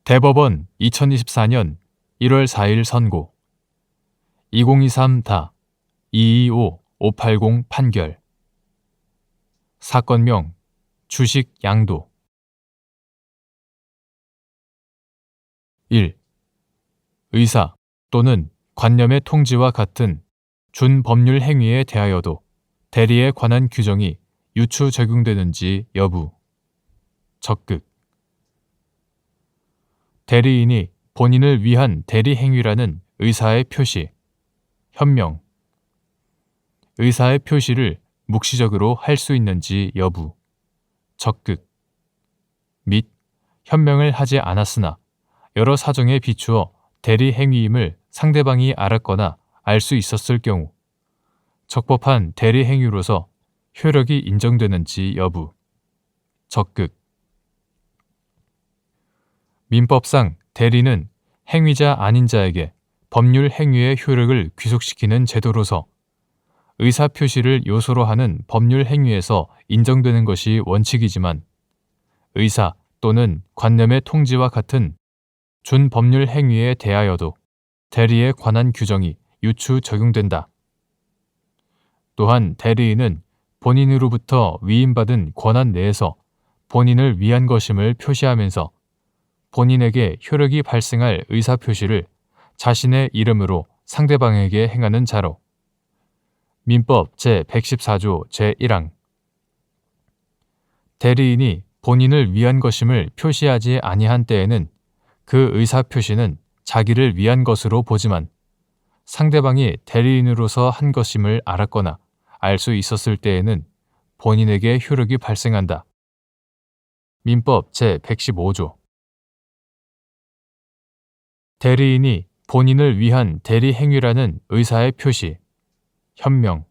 대법원 2024년 1월 4일 선고 2023-225-580 판결 사건명 주식 양도 1. 의사 또는 관념의 통지와 같은 준법률 행위에 대하여도 대리에 관한 규정이 유추 적용되는지 여부 적극 대리인이 본인을 위한 대리 행위라는 의사의 표시, 현명 의사의 표시를 묵시적으로 할 수 있는지 여부 적극 및 현명을 하지 않았으나 여러 사정에 비추어 대리 행위임을 상대방이 알았거나 알 수 있었을 경우 적법한 대리 행위로서 효력이 인정되는지 여부 적극 민법상 대리는 행위자 아닌 자에게 법률 행위의 효력을 귀속시키는 제도로서 의사표시를 요소로 하는 법률 행위에서 인정되는 것이 원칙이지만 의사 또는 관념의 통지와 같은 준법률 행위에 대하여도 대리에 관한 규정이 유추 적용된다. 또한 대리인은 본인으로부터 위임받은 권한 내에서 본인을 위한 것임을 표시하면서 본인에게 효력이 발생할 의사표시를 자신의 이름으로 상대방에게 행하는 자로 민법 제114조 제1항 대리인이 본인을 위한 것임을 표시하지 아니한 때에는 그 의사표시는 자기를 위한 것으로 보지만 상대방이 대리인으로서 한 것임을 알았거나 알 수 있었을 때에는 본인에게 효력이 발생한다. 민법 제115조 대리인이 본인을 위한 대리 행위라는 의사의 표시, 현명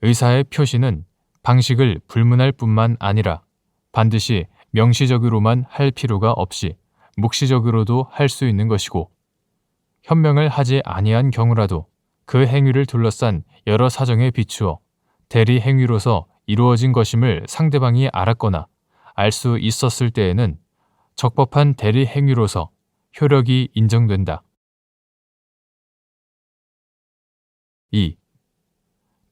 의사의 표시는 방식을 불문할 뿐만 아니라 반드시 명시적으로만 할 필요가 없이 묵시적으로도 할 수 있는 것이고 현명을 하지 아니한 경우라도 그 행위를 둘러싼 여러 사정에 비추어 대리 행위로서 이루어진 것임을 상대방이 알았거나 알 수 있었을 때에는 적법한 대리 행위로서 효력이 인정된다. 2.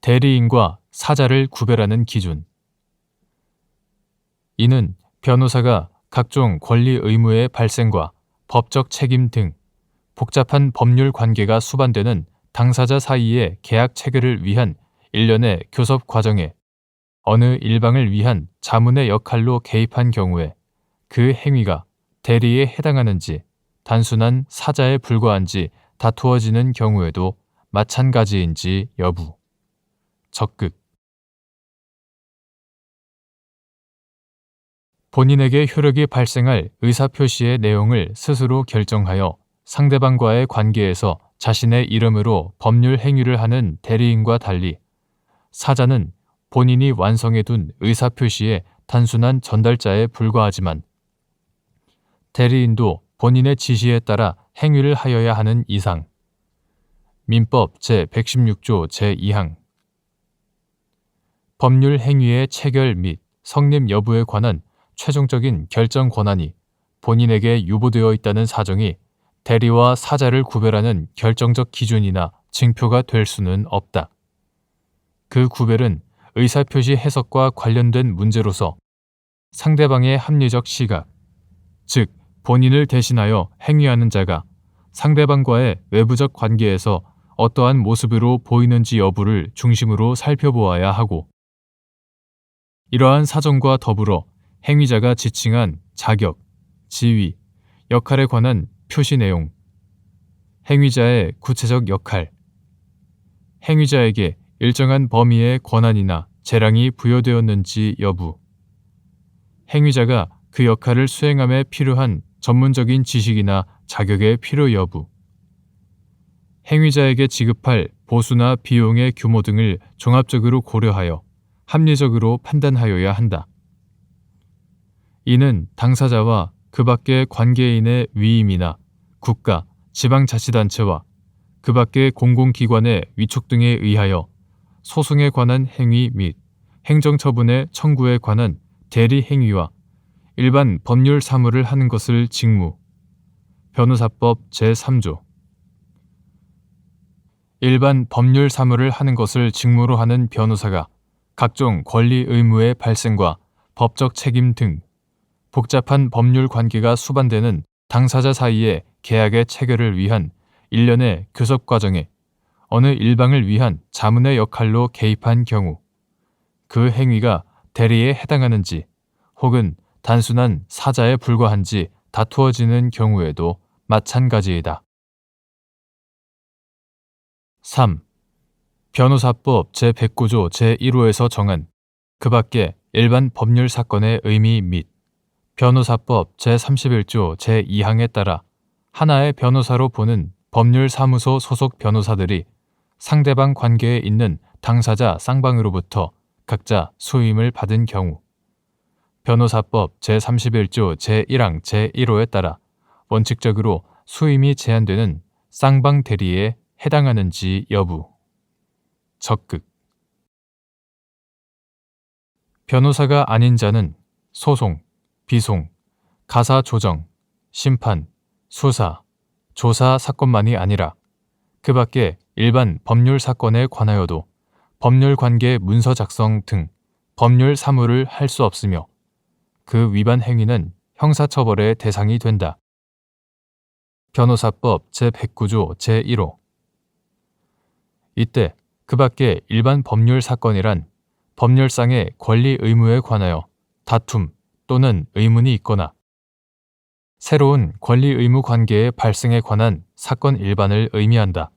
대리인과 사자를 구별하는 기준 이는 변호사가 각종 권리 의무의 발생과 법적 책임 등 복잡한 법률 관계가 수반되는 당사자 사이의 계약 체결을 위한 일련의 교섭 과정에 어느 일방을 위한 자문의 역할로 개입한 경우에 그 행위가 대리에 해당하는지 단순한 사자에 불과한지 다투어지는 경우에도 마찬가지인지 여부 적극 본인에게 효력이 발생할 의사표시의 내용을 스스로 결정하여 상대방과의 관계에서 자신의 이름으로 법률 행위를 하는 대리인과 달리 사자는 본인이 완성해둔 의사표시의 단순한 전달자에 불과하지만 대리인도 본인의 지시에 따라 행위를 하여야 하는 이상 민법 제116조 제2항 법률 행위의 체결 및 성립 여부에 관한 최종적인 결정 권한이 본인에게 유보되어 있다는 사정이 대리와 사자를 구별하는 결정적 기준이나 징표가 될 수는 없다. 그 구별은 의사표시 해석과 관련된 문제로서 상대방의 합리적 시각, 즉 본인을 대신하여 행위하는 자가 상대방과의 외부적 관계에서 어떠한 모습으로 보이는지 여부를 중심으로 살펴보아야 하고 이러한 사정과 더불어 행위자가 지칭한 자격, 지위, 역할에 관한 표시 내용, 행위자의 구체적 역할, 행위자에게 일정한 범위의 권한이나 재량이 부여되었는지 여부, 행위자가 그 역할을 수행함에 필요한 전문적인 지식이나 자격의 필요 여부, 행위자에게 지급할 보수나 비용의 규모 등을 종합적으로 고려하여 합리적으로 판단하여야 한다. 이는 당사자와 그 밖의 관계인의 위임이나 국가, 지방자치단체와 그 밖의 공공기관의 위촉 등에 의하여 소송에 관한 행위 및 행정처분의 청구에 관한 대리 행위와 일반 법률 사무를 하는 것을 직무. 변호사법 제3조. 일반 법률 사무를 하는 것을 직무로 하는 변호사가 각종 권리 의무의 발생과 법적 책임 등 복잡한 법률 관계가 수반되는 당사자 사이의 계약의 체결을 위한 일련의 교섭 과정에 어느 일방을 위한 자문의 역할로 개입한 경우 그 행위가 대리에 해당하는지 혹은 단순한 사자에 불과한지 다투어지는 경우에도 마찬가지이다. 3. 변호사법 제109조 제1호에서 정한 그 밖의 일반 법률 사건의 의미 및 변호사법 제31조 제2항에 따라 하나의 변호사로 보는 법률사무소 소속 변호사들이 상대방 관계에 있는 당사자 쌍방으로부터 각자 수임을 받은 경우 변호사법 제31조 제1항 제1호에 따라 원칙적으로 수임이 제한되는 쌍방 대리에 해당하는지 여부. 적극. 변호사가 아닌 자는 소송, 비송, 가사 조정, 심판, 수사, 조사 사건만이 아니라 그 밖에 일반 법률 사건에 관하여도 법률 관계 문서 작성 등 법률 사무를 할 수 없으며 그 위반 행위는 형사처벌의 대상이 된다. 변호사법 제109조 제1호. 이때 그 밖에 일반 법률 사건이란 법률상의 권리 의무에 관하여 다툼 또는 의문이 있거나 새로운 권리 의무 관계의 발생에 관한 사건 일반을 의미한다.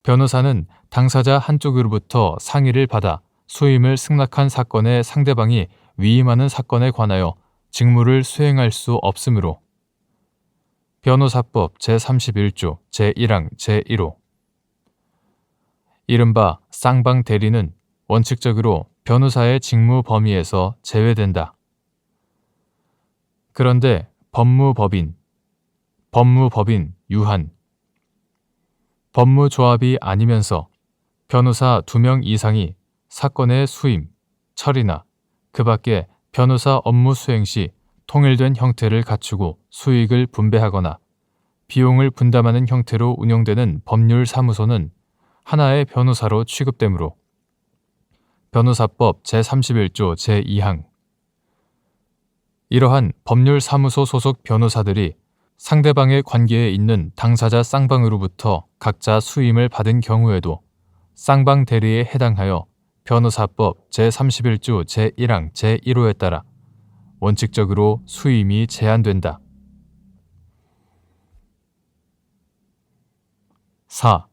변호사는 당사자 한쪽으로부터 상의를 받아 수임을 승낙한 사건의 상대방이 위임하는 사건에 관하여 직무를 수행할 수 없으므로 변호사법 제31조 제1항 제1호 이른바 쌍방 대리는 원칙적으로 변호사의 직무 범위에서 제외된다. 그런데 법무법인 유한, 법무조합이 아니면서 변호사 2명 이상이 사건의 수임, 처리나 그 밖에 변호사 업무 수행 시 통일된 형태를 갖추고 수익을 분배하거나 비용을 분담하는 형태로 운영되는 법률사무소는 하나의 변호사로 취급되므로 변호사법 제31조 제2항 이러한 법률사무소 소속 변호사들이 상대방의 관계에 있는 당사자 쌍방으로부터 각자 수임을 받은 경우에도 쌍방 대리에 해당하여 변호사법 제31조 제1항 제1호에 따라 원칙적으로 수임이 제한된다. 4.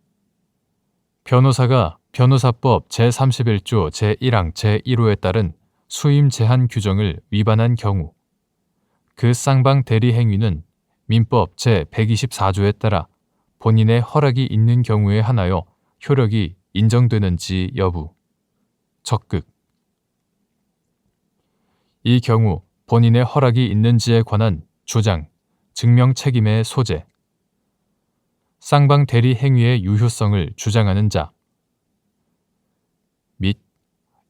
변호사가 변호사법 제31조 제1항 제1호에 따른 수임 제한 규정을 위반한 경우 그 쌍방 대리 행위는 민법 제124조에 따라 본인의 허락이 있는 경우에 한하여 효력이 인정되는지 여부. 적극. 이 경우 본인의 허락이 있는지에 관한 주장, 증명 책임의 소재, 쌍방 대리 행위의 유효성을 주장하는 자, 및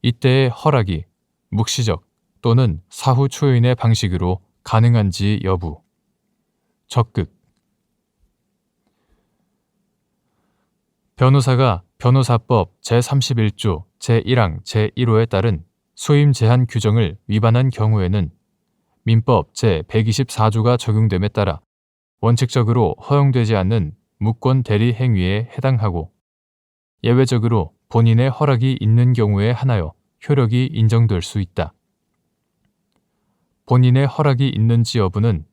이때의 허락이 묵시적 또는 사후 초인의 방식으로 가능한지 여부. 적극. 변호사가 변호사법 제31조 제1항 제1호에 따른 수임 제한 규정을 위반한 경우에는 민법 제124조가 적용됨에 따라 원칙적으로 허용되지 않는 무권 대리 행위에 해당하고 예외적으로 본인의 허락이 있는 경우에 한하여 효력이 인정될 수 있다. 본인의 허락이 있는지 여부는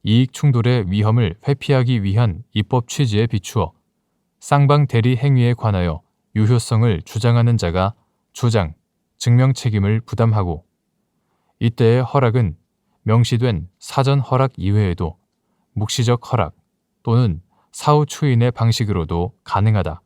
이익 충돌의 위험을 회피하기 위한 입법 취지에 비추어 쌍방 대리 행위에 관하여 유효성을 주장하는 자가 주장, 증명 책임을 부담하고 이때의 허락은 명시된 사전 허락 이외에도 묵시적 허락 또는 사후 추인의 방식으로도 가능하다.